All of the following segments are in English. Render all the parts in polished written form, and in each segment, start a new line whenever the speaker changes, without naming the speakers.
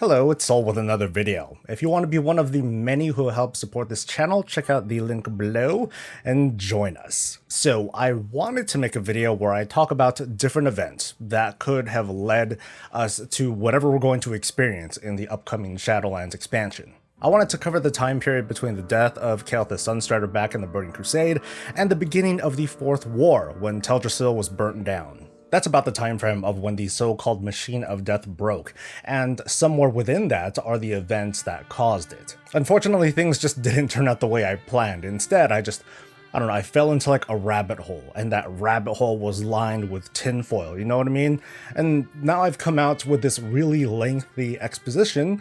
Hello, it's Soul with another video. If you want to be one of the many who help support this channel, check out the link below and join us. So I wanted to make a video where I talk about different events that could have led us to whatever we're going to experience in the upcoming Shadowlands expansion. I wanted to cover the time period between the death of Kael'thas Sunstrider back in the Burning Crusade and the beginning of the Fourth War when Teldrassil was burnt down. That's about the time frame of when the so-called Machine of Death broke, and somewhere within that are the events that caused it. Unfortunately, things just didn't turn out the way I planned. Instead, I fell into like a rabbit hole, and that rabbit hole was lined with tinfoil, you know what I mean? And now I've come out with this really lengthy exposition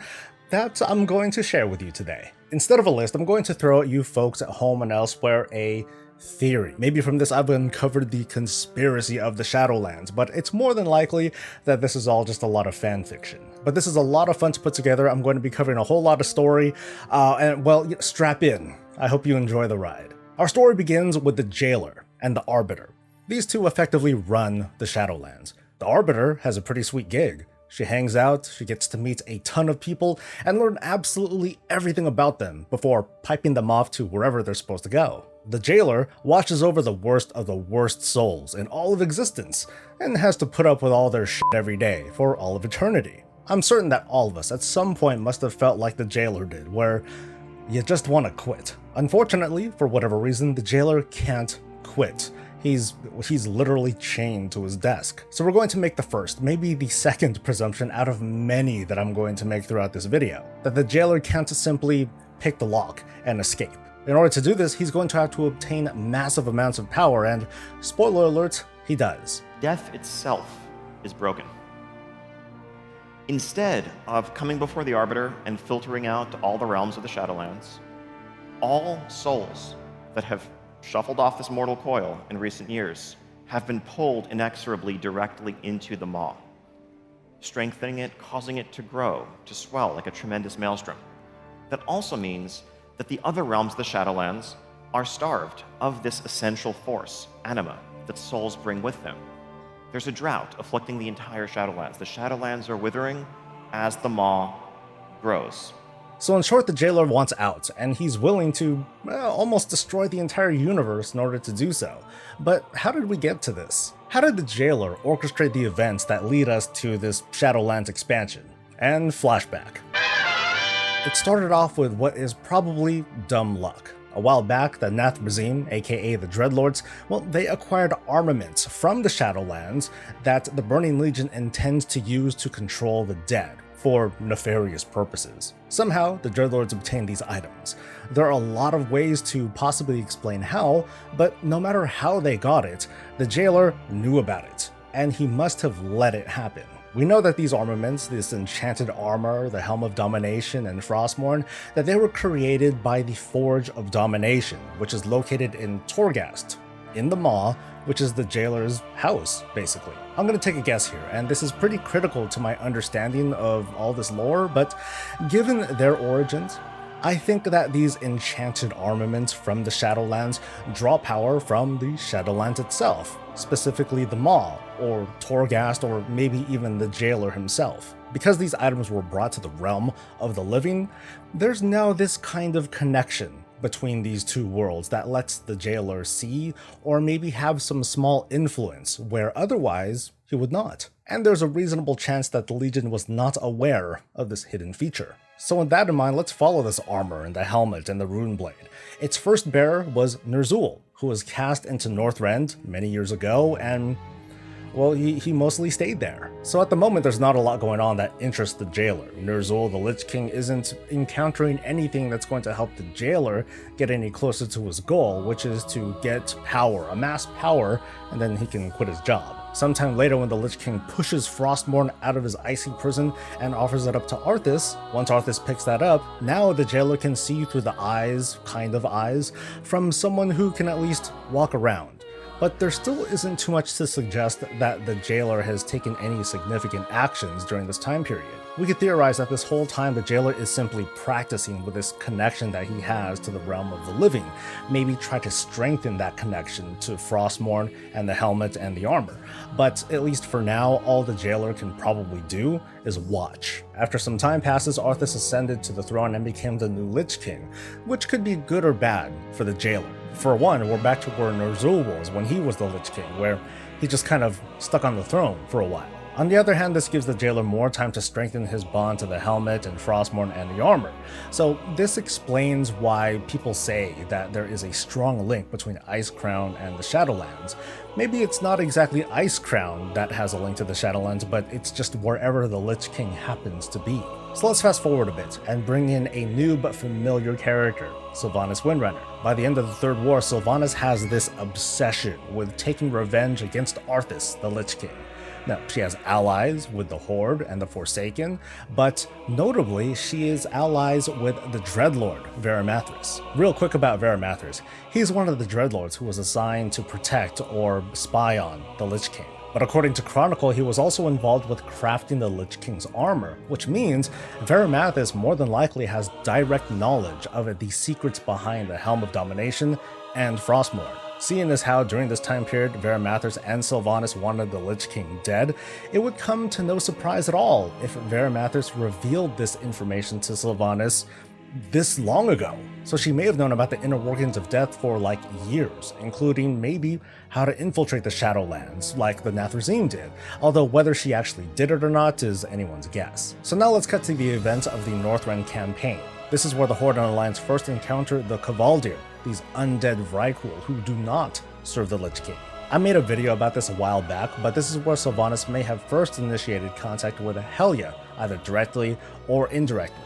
that I'm going to share with you today. Instead of a list, I'm going to throw at you folks at home and elsewhere a theory. Maybe from this I've uncovered the conspiracy of the Shadowlands, but it's more than likely that this is all just a lot of fan fiction. But this is a lot of fun to put together. I'm going to be covering a whole lot of story, and well, strap in. I hope you enjoy the ride. Our story begins with the Jailer and the Arbiter. These two effectively run the Shadowlands. The Arbiter has a pretty sweet gig. She hangs out, she gets to meet a ton of people and learn absolutely everything about them before piping them off to wherever they're supposed to go. The Jailer watches over the worst of the worst souls in all of existence and has to put up with all their shit every day for all of eternity. I'm certain that all of us at some point must have felt like the Jailer did, where you just want to quit. Unfortunately, for whatever reason, the Jailer can't quit. He's literally chained to his desk. So we're going to make the first, maybe the second presumption out of many that I'm going to make throughout this video, that the Jailer can't simply pick the lock and escape. In order to do this, he's going to have to obtain massive amounts of power, and spoiler alert, he does.
Death itself is broken. Instead of coming before the Arbiter and filtering out all the realms of the Shadowlands, all souls that have shuffled off this mortal coil in recent years have been pulled inexorably directly into the maw, strengthening it, causing it to grow, to swell like a tremendous maelstrom. That also means that the other realms of the Shadowlands are starved of this essential force, anima, that souls bring with them. There's a drought afflicting the entire Shadowlands. The Shadowlands are withering as the maw grows.
So in short, the Jailer wants out, and he's willing to almost destroy the entire universe in order to do so. But how did we get to this? How did the Jailer orchestrate the events that lead us to this Shadowlands expansion? And flashback. It started off with what is probably dumb luck. A while back, the Nathrazim, aka the Dreadlords, well, they acquired armaments from the Shadowlands that the Burning Legion intends to use to control the dead for nefarious purposes. Somehow, the Dreadlords obtained these items. There are a lot of ways to possibly explain how, but no matter how they got it, the Jailer knew about it, and he must have let it happen. We know that these armaments, this enchanted armor, the Helm of Domination, and Frostmourne, that they were created by the Forge of Domination, which is located in Torghast, in the Maw, which is the Jailer's house, basically. I'm gonna take a guess here, and this is pretty critical to my understanding of all this lore, but given their origins, I think that these enchanted armaments from the Shadowlands draw power from the Shadowlands itself, specifically the Maw, or Torghast, or maybe even the Jailer himself. Because these items were brought to the realm of the living, there's now this kind of connection between these two worlds that lets the Jailer see or maybe have some small influence where otherwise he would not. And there's a reasonable chance that the Legion was not aware of this hidden feature. So with that in mind, let's follow this armor and the helmet and the rune blade. Its first bearer was Ner'zhul, who was cast into Northrend many years ago, and well, he mostly stayed there. So at the moment, there's not a lot going on that interests the Jailer. Ner'zhul, the Lich King, isn't encountering anything that's going to help the Jailer get any closer to his goal, which is to get power, amass power, and then he can quit his job. Sometime later, when the Lich King pushes Frostmourne out of his icy prison and offers it up to Arthas, once Arthas picks that up, now the Jailer can see through the eyes, kind of eyes, from someone who can at least walk around. but there still isn't too much to suggest that the jailer has taken any significant actions during this time period. We could theorize that this whole time the jailer is simply practicing with this connection that he has to the realm of the living, maybe try to strengthen that connection to Frostmourne and the helmet and the armor. But at least for now, all the jailer can probably do is watch. After some time passes, Arthas ascended to the throne and became the new Lich King, which could be good or bad for the jailer. For one, we're back to where Ner'zhul was when he was the Lich King, where he just kind of stuck on the throne for a while. On the other hand, this gives the jailer more time to strengthen his bond to the helmet and Frostmourne and the armor. So this explains why people say that there is a strong link between Icecrown and the Shadowlands. Maybe it's not exactly Icecrown that has a link to the Shadowlands, but it's just wherever the Lich King happens to be. So let's fast forward a bit and bring in a new but familiar character, Sylvanas Windrunner. By the end of the Third War, Sylvanas has this obsession with taking revenge against Arthas, the Lich King. Now, she has allies with the Horde and the Forsaken, but notably, she is allies with the Dreadlord, Varimathras. Real quick about Varimathras, he's one of the Dreadlords who was assigned to protect or spy on the Lich King. But according to Chronicle, he was also involved with crafting the Lich King's armor, which means Varimathras more than likely has direct knowledge of the secrets behind the Helm of Domination and Frostmourne. Seeing as how during this time period Varimathras and Sylvanas wanted the Lich King dead, it would come to no surprise at all if Varimathras revealed this information to Sylvanas this long ago. So she may have known about the inner workings of death for like years, including maybe how to infiltrate the Shadowlands like the Nathrezim did, although whether she actually did it or not is anyone's guess. So now let's cut to the events of the Northrend campaign. This is where the Horde and Alliance first encounter the Kavaldir, these undead Vrykul who do not serve the Lich King. I made a video about this a while back, but this is where Sylvanas may have first initiated contact with Helya, either directly or indirectly.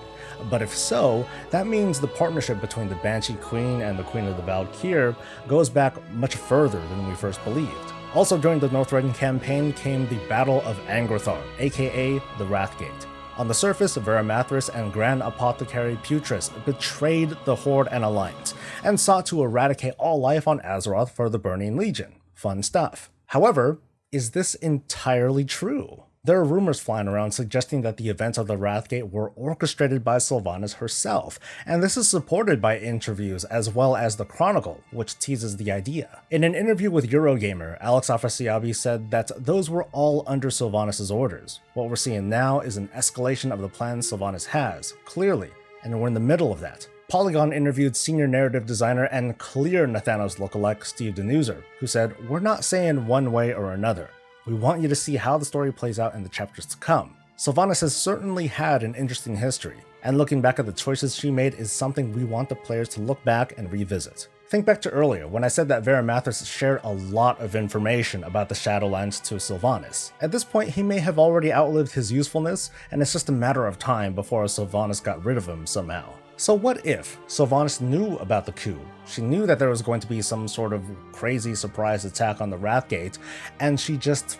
But if so, that means the partnership between the Banshee Queen and the Queen of the Valkyr goes back much further than we first believed. Also during the Northrend campaign came the Battle of Angrathar, aka the Wrathgate. On the surface, Varimathras and Grand Apothecary Putris betrayed the Horde and Alliance, and sought to eradicate all life on Azeroth for the Burning Legion. Fun stuff. However, is this entirely true? There are rumors flying around suggesting that the events of the Wrathgate were orchestrated by Sylvanas herself, and this is supported by interviews as well as the Chronicle, which teases the idea. In an interview with Eurogamer, Alex Afrasiabi said that those were all under Sylvanas' orders. What we're seeing now is an escalation of the plans Sylvanas has, clearly, and we're in the middle of that. Polygon interviewed senior narrative designer and clear Nathanos lookalike Steve Denuser, who said, "We're not saying one way or another. We want you to see how the story plays out in the chapters to come." Sylvanas has certainly had an interesting history, and looking back at the choices she made is something we want the players to look back and revisit. Think back to earlier when I said that Varimathras shared a lot of information about the Shadowlands to Sylvanas. At this point, he may have already outlived his usefulness, and it's just a matter of time before Sylvanas got rid of him somehow. So what if Sylvanas knew about the coup? She knew that there was going to be some sort of crazy surprise attack on the Wrathgate, and she just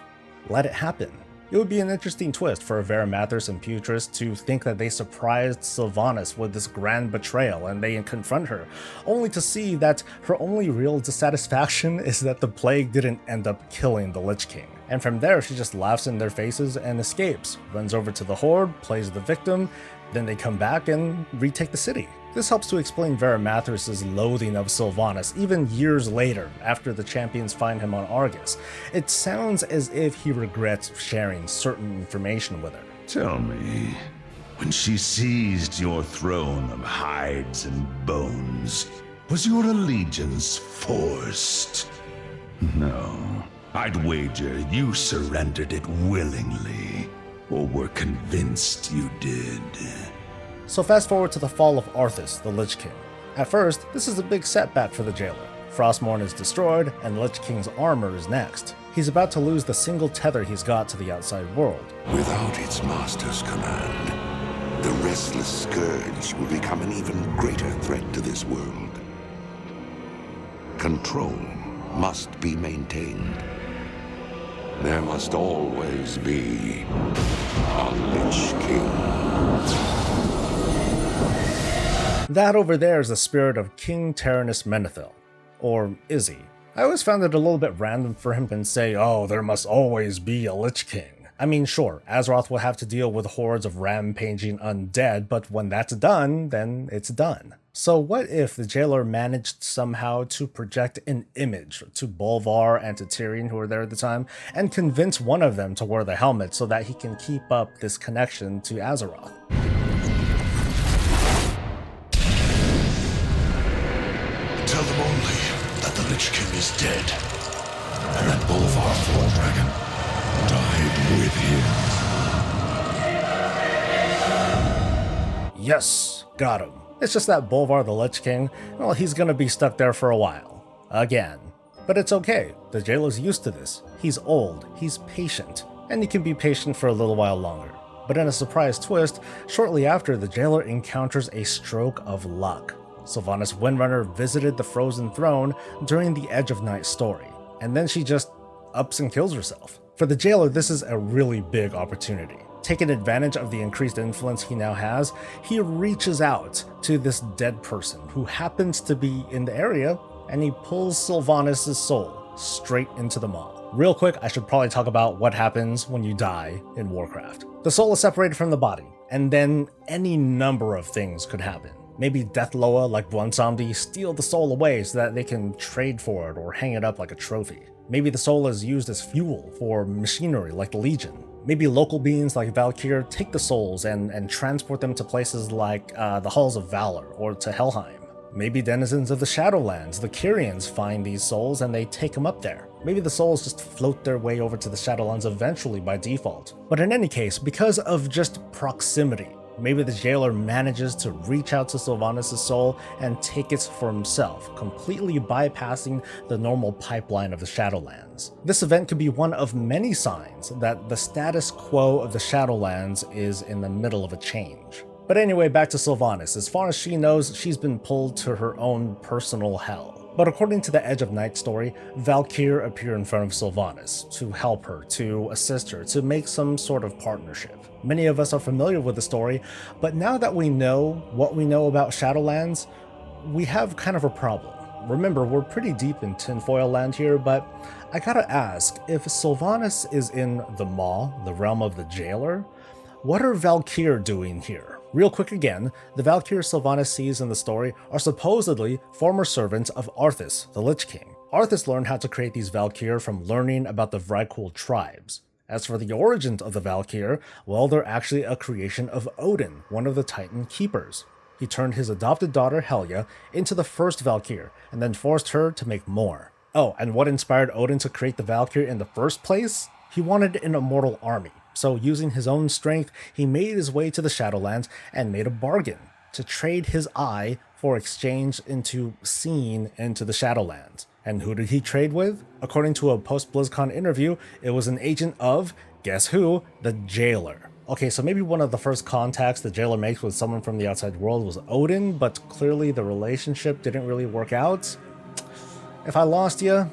let it happen. It would be an interesting twist for Varimathras and Putris to think that they surprised Sylvanas with this grand betrayal and they confront her, only to see that her only real dissatisfaction is that the plague didn't end up killing the Lich King. And from there, she just laughs in their faces and escapes, runs over to the Horde, plays the victim, then they come back and retake the city. This helps to explain Varimathras' loathing of Sylvanas even years later after the champions find him on Argus. It sounds as if he regrets sharing certain information with her.
Tell me, when she seized your throne of hides and bones, was your allegiance forced? No. I'd wager you surrendered it willingly, or were convinced you did.
So fast forward to the fall of Arthas, the Lich King. At first, this is a big setback for the jailer. Frostmourne is destroyed, and the Lich King's armor is next. He's about to lose the single tether he's got to the outside world.
Without its master's command, the restless scourge will become an even greater threat to this world. Control must be maintained. There must always be a Lich King.
That over there is the spirit of King Tyrannus Menethil. Or is he? I always found it a little bit random for him to say, oh, there must always be a Lich King. I mean, sure, Azeroth will have to deal with hordes of rampaging undead, but when that's done, then it's done. So what if the jailer managed somehow to project an image to Bolvar and to Tyrion, who were there at the time, and convince one of them to wear the helmet so that he can keep up this connection to Azeroth?
Tell them only that the Lich King is dead, and that Bolvar Dragon died with him.
Yes, got him. It's just that Bolvar the Lich King, well, he's gonna be stuck there for a while. Again. But it's okay, the jailer's used to this. He's old, he's patient, and he can be patient for a little while longer. But in a surprise twist, shortly after, the jailer encounters a stroke of luck. Sylvanas Windrunner visited the Frozen Throne during the Edge of Night story, and then she just ups and kills herself. For the jailer, this is a really big opportunity. Taking advantage of the increased influence he now has, he reaches out to this dead person who happens to be in the area, and he pulls Sylvanas' soul straight into the maw. Real quick, I should probably talk about what happens when you die in Warcraft. The soul is separated from the body, and then any number of things could happen. Maybe Deathloa, like Bwonsamdi, steal the soul away so that they can trade for it or hang it up like a trophy. Maybe the soul is used as fuel for machinery like the Legion. Maybe local beings like Valkyr take the souls and transport them to places like the Halls of Valor or to Helheim. Maybe denizens of the Shadowlands, the Kyrians, find these souls and they take them up there. Maybe the souls just float their way over to the Shadowlands eventually by default. But in any case, because of just proximity, maybe the jailer manages to reach out to Sylvanas' soul and take it for himself, completely bypassing the normal pipeline of the Shadowlands. This event could be one of many signs that the status quo of the Shadowlands is in the middle of a change. But anyway, back to Sylvanas. As far as she knows, she's been pulled to her own personal hell. But according to the Edge of Night story, Valkyr appear in front of Sylvanas to help her, to assist her, to make some sort of partnership. Many of us are familiar with the story, but now that we know what we know about Shadowlands, we have kind of a problem. Remember, we're pretty deep in tinfoil land here, but I gotta ask, if Sylvanas is in the Maw, the realm of the jailer, what are Valkyr doing here? Real quick again, the Valkyr Sylvanas sees in the story are supposedly former servants of Arthas, the Lich King. Arthas learned how to create these Valkyr from learning about the Vrykul tribes. As for the origins of the Valkyr, well, they're actually a creation of Odin, one of the Titan Keepers. He turned his adopted daughter Helya into the first Valkyr, and then forced her to make more. Oh, and what inspired Odin to create the Valkyr in the first place? He wanted an immortal army. So using his own strength, he made his way to the Shadowlands and made a bargain to trade his eye for exchange into seeing into the Shadowlands. And who did he trade with? According to a post-BlizzCon interview, it was an agent of, guess who? The Jailer. Okay, so maybe one of the first contacts the Jailer makes with someone from the outside world was Odin, but clearly the relationship didn't really work out. If I lost you,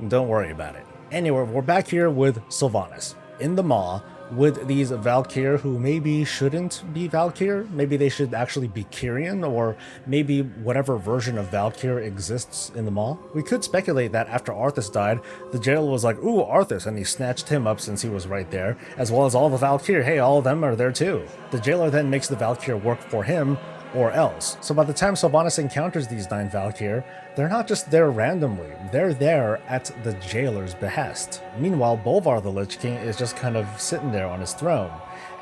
don't worry about it. Anyway, we're back here with Sylvanas in the Maw, with these Valkyr who maybe shouldn't be Valkyr, maybe they should actually be Kyrian, or maybe whatever version of Valkyr exists in the Maw. We could speculate that after Arthas died, the jailer was like, ooh, Arthas, and he snatched him up since he was right there, as well as all the Valkyr. Hey, all of them are there too. The jailer then makes the Valkyr work for him, or else. So by the time Sylvanas encounters these 9 Valkyr, they're not just there randomly, they're there at the jailer's behest. Meanwhile, Bolvar the Lich King is just kind of sitting there on his throne.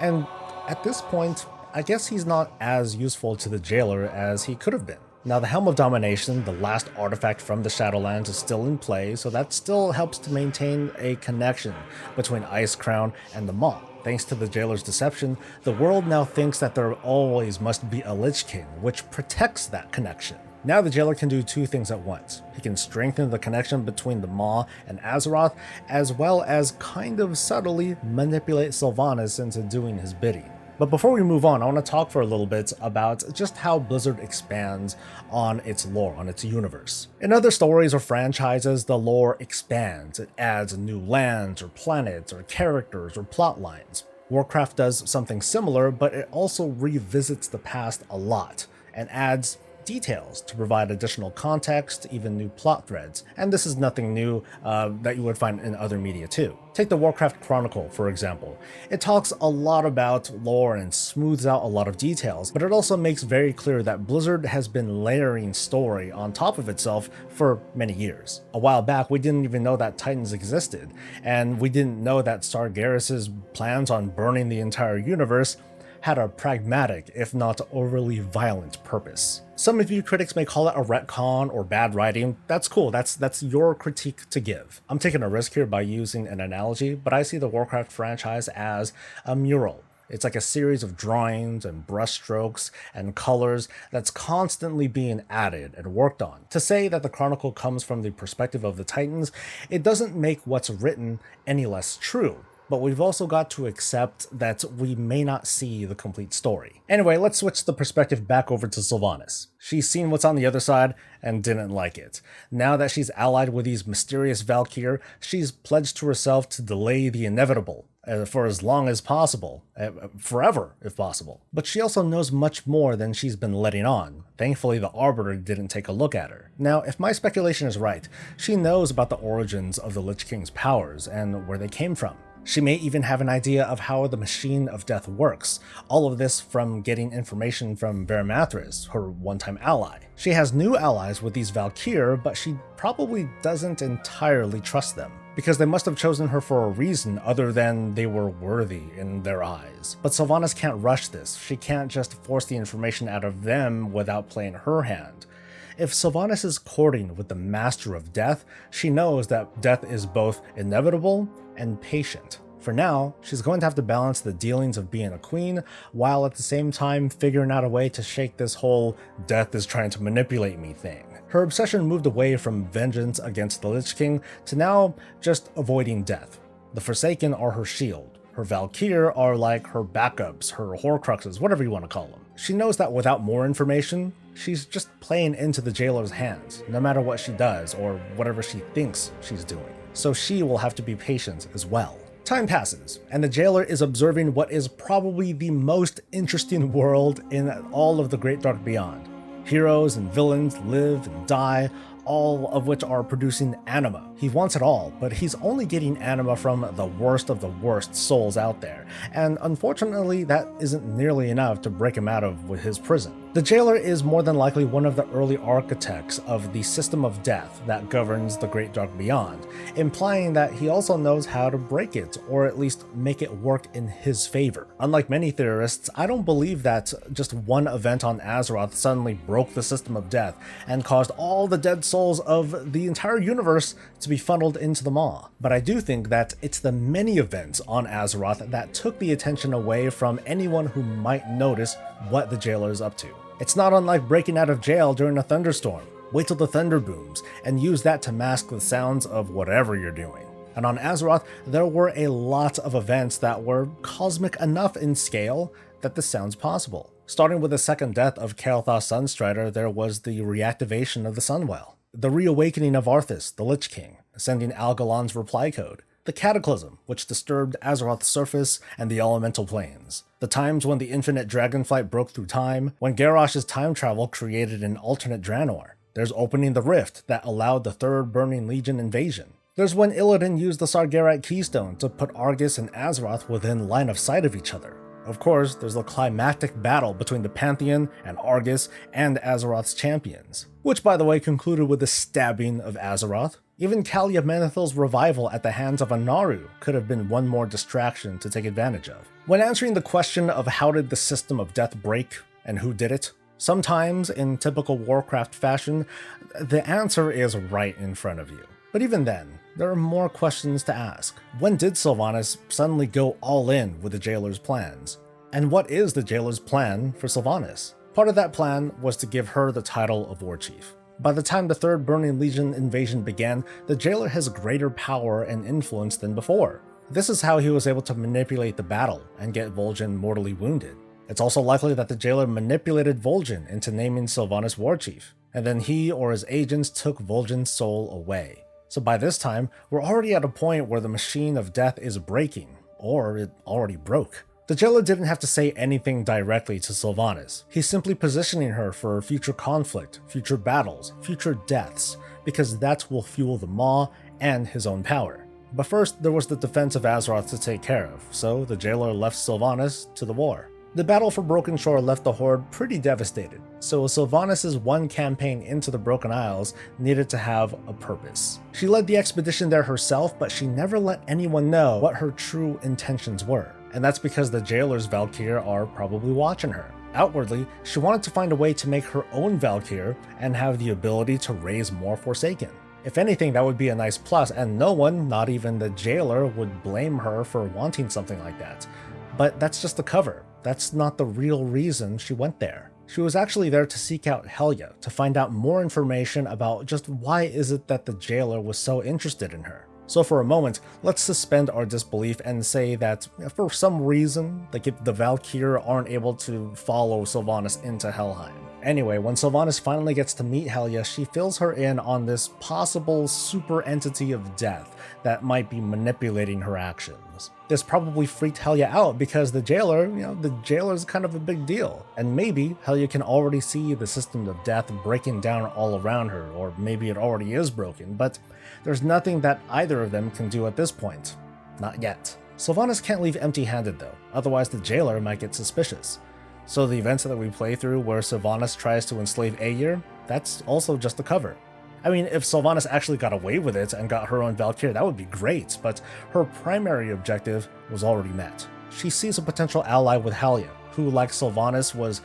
And at this point, I guess he's not as useful to the jailer as he could have been. Now, the Helm of Domination, the last artifact from the Shadowlands, is still in play, so that still helps to maintain a connection between Icecrown and the Maw. Thanks to the jailer's deception, the world now thinks that there always must be a Lich King, which protects that connection. Now the jailer can do 2 things at once. He can strengthen the connection between the Maw and Azeroth, as well as kind of subtly manipulate Sylvanas into doing his bidding. But before we move on, I want to talk for a little bit about just how Blizzard expands on its lore, on its universe. In other stories or franchises, the lore expands. It adds new lands or planets or characters or plot lines. Warcraft does something similar, but it also revisits the past a lot and adds details to provide additional context, even new plot threads, and this is nothing new that you would find in other media too. Take the Warcraft Chronicle, for example. It talks a lot about lore and smooths out a lot of details, but it also makes very clear that Blizzard has been layering story on top of itself for many years. A while back, we didn't even know that Titans existed, and we didn't know that Sargeras's plans on burning the entire universe had a pragmatic, if not overly violent purpose. Some of you critics may call it a retcon or bad writing. That's cool, that's your critique to give. I'm taking a risk here by using an analogy, but I see the Warcraft franchise as a mural. It's like a series of drawings and brushstrokes and colors that's constantly being added and worked on. To say that the Chronicle comes from the perspective of the Titans, it doesn't make what's written any less true. But we've also got to accept that we may not see the complete story. Anyway, let's switch the perspective back over to Sylvanas. She's seen what's on the other side and didn't like it. Now that she's allied with these mysterious Valkyr, she's pledged to herself to delay the inevitable for as long as possible, forever if possible. But she also knows much more than she's been letting on. Thankfully, the Arbiter didn't take a look at her. Now, if my speculation is right, she knows about the origins of the Lich King's powers and where they came from. She may even have an idea of how the Machine of Death works, all of this from getting information from Vermathras, her one-time ally. She has new allies with these Valkyr, but she probably doesn't entirely trust them, because they must have chosen her for a reason other than they were worthy in their eyes. But Sylvanas can't rush this. She can't just force the information out of them without playing her hand. If Sylvanas is courting with the Master of Death, she knows that death is both inevitable and patient. For now, she's going to have to balance the dealings of being a queen, while at the same time figuring out a way to shake this whole death is trying to manipulate me thing. Her obsession moved away from vengeance against the Lich King to now just avoiding death. The Forsaken are her shield. Her Valkyr are like her backups, her Horcruxes, whatever you want to call them. She knows that without more information, she's just playing into the Jailer's hands, no matter what she does or whatever she thinks she's doing. So she will have to be patient as well. Time passes, and the Jailer is observing what is probably the most interesting world in all of the Great Dark Beyond. Heroes and villains live and die, all of which are producing anima. He wants it all, but he's only getting anima from the worst of the worst souls out there, and unfortunately that isn't nearly enough to break him out of his prison. The Jailer is more than likely one of the early architects of the system of death that governs the Great Dark Beyond, implying that he also knows how to break it, or at least make it work in his favor. Unlike many theorists, I don't believe that just one event on Azeroth suddenly broke the system of death and caused all the dead souls of the entire universe to be funneled into the maw. But I do think that it's the many events on Azeroth that took the attention away from anyone who might notice what the Jailer is up to. It's not unlike breaking out of jail during a thunderstorm. Wait till the thunder booms, and use that to mask the sounds of whatever you're doing. And on Azeroth, there were a lot of events that were cosmic enough in scale that this sounds possible. Starting with the second death of Kael'thas Sunstrider, there was the reactivation of the Sunwell, the reawakening of Arthas, the Lich King, sending Algalon's reply code, the Cataclysm, which disturbed Azeroth's surface and the elemental planes, the times when the infinite dragonflight broke through time, when Garrosh's time travel created an alternate Draenor. There's opening the rift that allowed the Third Burning Legion invasion. There's when Illidan used the Sargeras Keystone to put Argus and Azeroth within line of sight of each other. Of course, there's the climactic battle between the Pantheon and Argus and Azeroth's champions, which by the way concluded with the stabbing of Azeroth. Even Kalia Menethil's revival at the hands of a Naru could have been one more distraction to take advantage of. When answering the question of how did the system of death break and who did it, sometimes in typical Warcraft fashion, the answer is right in front of you. But even then, there are more questions to ask. When did Sylvanas suddenly go all in with the Jailer's plans? And what is the Jailer's plan for Sylvanas? Part of that plan was to give her the title of War Chief. By the time the Third Burning Legion invasion began, the Jailer has greater power and influence than before. This is how he was able to manipulate the battle and get Vol'jin mortally wounded. It's also likely that the Jailer manipulated Vol'jin into naming Sylvanas War Chief, and then he or his agents took Vol'jin's soul away. So by this time, we're already at a point where the Machine of Death is breaking, or it already broke. The jailer didn't have to say anything directly to Sylvanas. He's simply positioning her for future conflict, future battles, future deaths, because that will fuel the Maw and his own power. But first, there was the defense of Azeroth to take care of, so the jailer left Sylvanas to the war. The battle for Broken Shore left the Horde pretty devastated, so Sylvanas' one campaign into the Broken Isles needed to have a purpose. She led the expedition there herself, but she never let anyone know what her true intentions were, and that's because the jailer's Valkyr are probably watching her. Outwardly, she wanted to find a way to make her own Valkyr and have the ability to raise more Forsaken. If anything, that would be a nice plus, and no one, not even the jailer, would blame her for wanting something like that. But that's just the cover. That's not the real reason she went there. She was actually there to seek out Helya, to find out more information about just why is it that the jailer was so interested in her. So for a moment, let's suspend our disbelief and say that for some reason, like if the Valkyr aren't able to follow Sylvanas into Helheim. Anyway, when Sylvanas finally gets to meet Helya, she fills her in on this possible super entity of death that might be manipulating her actions. This probably freaked Helya out because the jailer, the jailer's kind of a big deal. And maybe Helya can already see the system of death breaking down all around her, or maybe it already is broken, but there's nothing that either of them can do at this point. Not yet. Sylvanas can't leave empty-handed though, otherwise the jailer might get suspicious. So the events that we play through where Sylvanas tries to enslave Aegir, that's also just a cover. I mean, if Sylvanas actually got away with it and got her own Valkyr, that would be great, but her primary objective was already met. She sees a potential ally with Helya, who, like Sylvanas, was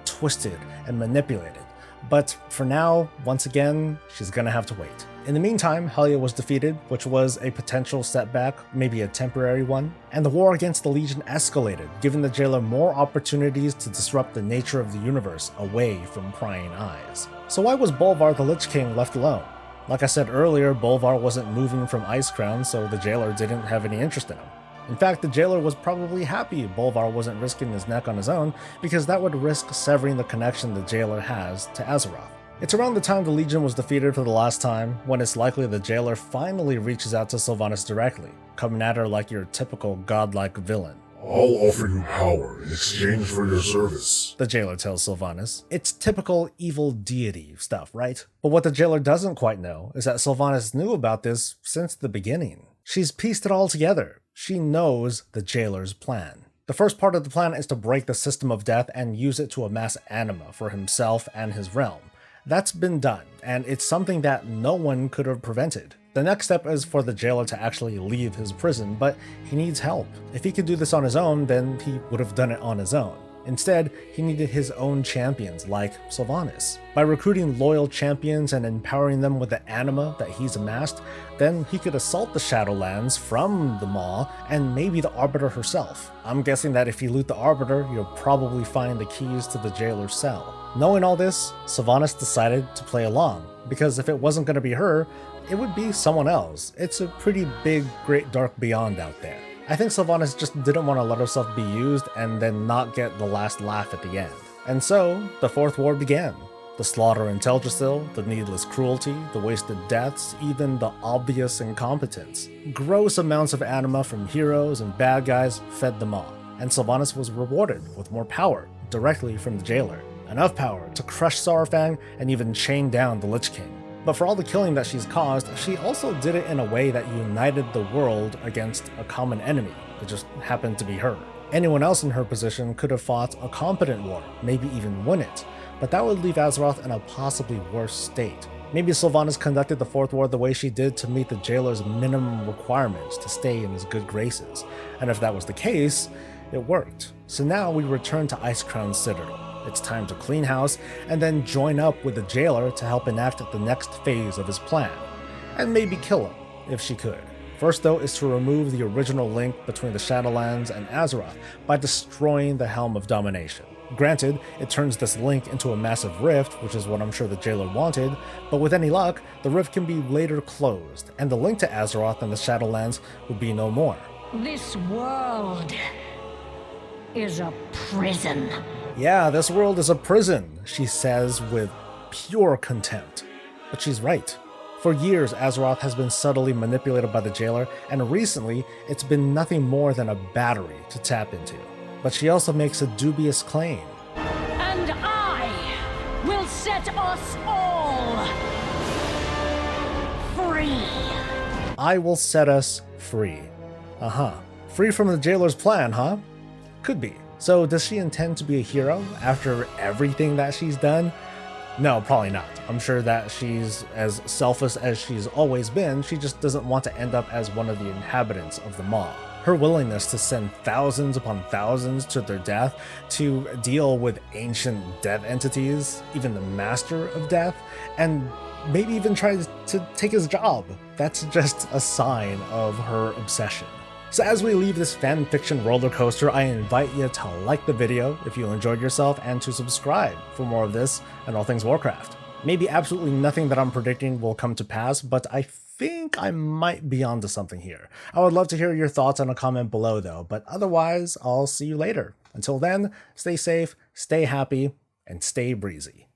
twisted and manipulated. But for now, once again, she's gonna have to wait. In the meantime, Helya was defeated, which was a potential setback, maybe a temporary one, and the war against the Legion escalated, giving the jailer more opportunities to disrupt the nature of the universe away from prying eyes. So why was Bolvar the Lich King left alone? Like I said earlier, Bolvar wasn't moving from Icecrown, so the jailer didn't have any interest in him. In fact, the jailer was probably happy Bolvar wasn't risking his neck on his own, because that would risk severing the connection the jailer has to Azeroth. It's around the time the Legion was defeated for the last time, when it's likely the jailer finally reaches out to Sylvanas directly, coming at her like your typical godlike villain.
I'll offer you power in exchange for your service,
the jailer tells Sylvanas. It's typical evil deity stuff, right? But what the jailer doesn't quite know is that Sylvanas knew about this since the beginning. She's pieced it all together. She knows the jailer's plan. The first part of the plan is to break the system of death and use it to amass anima for himself and his realm. That's been done, and it's something that no one could have prevented. The next step is for the jailer to actually leave his prison, but he needs help. If he could do this on his own, then he would have done it on his own. Instead, he needed his own champions, like Sylvanas. By recruiting loyal champions and empowering them with the anima that he's amassed, then he could assault the Shadowlands from the Maw and maybe the Arbiter herself. I'm guessing that if you loot the Arbiter, you'll probably find the keys to the jailer's cell. Knowing all this, Sylvanas decided to play along, because if it wasn't going to be her, it would be someone else. It's a pretty big, great dark beyond out there. I think Sylvanas just didn't want to let herself be used and then not get the last laugh at the end. And so, the Fourth War began. The slaughter in Teldrassil, the needless cruelty, the wasted deaths, even the obvious incompetence. Gross amounts of anima from heroes and bad guys fed them all, and Sylvanas was rewarded with more power, directly from the jailer. Enough power to crush Saurfang and even chain down the Lich King. But for all the killing that she's caused, she also did it in a way that united the world against a common enemy. It just happened to be her. Anyone else in her position could have fought a competent war, maybe even win it, but that would leave Azeroth in a possibly worse state. Maybe Sylvanas conducted the Fourth War the way she did to meet the jailer's minimum requirements to stay in his good graces, and if that was the case, it worked. So now we return to Icecrown Citadel. It's time to clean house and then join up with the jailer to help enact the next phase of his plan, and maybe kill him if she could. First though is to remove the original link between the Shadowlands and Azeroth by destroying the Helm of Domination. Granted, it turns this link into a massive rift, which is what I'm sure the jailer wanted, but with any luck, the rift can be later closed, and the link to Azeroth and the Shadowlands would be no more.
This world is a prison.
Yeah, this world is a prison, she says with pure contempt. But she's right. For years, Azeroth has been subtly manipulated by the jailer, and recently, it's been nothing more than a battery to tap into. But she also makes a dubious claim.
And I will set us all free.
I will set us free. Free from the jailer's plan, huh? Could be. So does she intend to be a hero after everything that she's done? No, probably not. I'm sure that she's as selfish as she's always been, she just doesn't want to end up as one of the inhabitants of the Maw. Her willingness to send thousands upon thousands to their death, to deal with ancient death entities, even the Master of Death, and maybe even try to take his job. That's just a sign of her obsession. So as we leave this fanfiction roller coaster, I invite you to like the video if you enjoyed yourself and to subscribe for more of this and all things Warcraft. Maybe absolutely nothing that I'm predicting will come to pass, but I think I might be onto something here. I would love to hear your thoughts on a comment below though, but otherwise, I'll see you later. Until then, stay safe, stay happy, and stay breezy.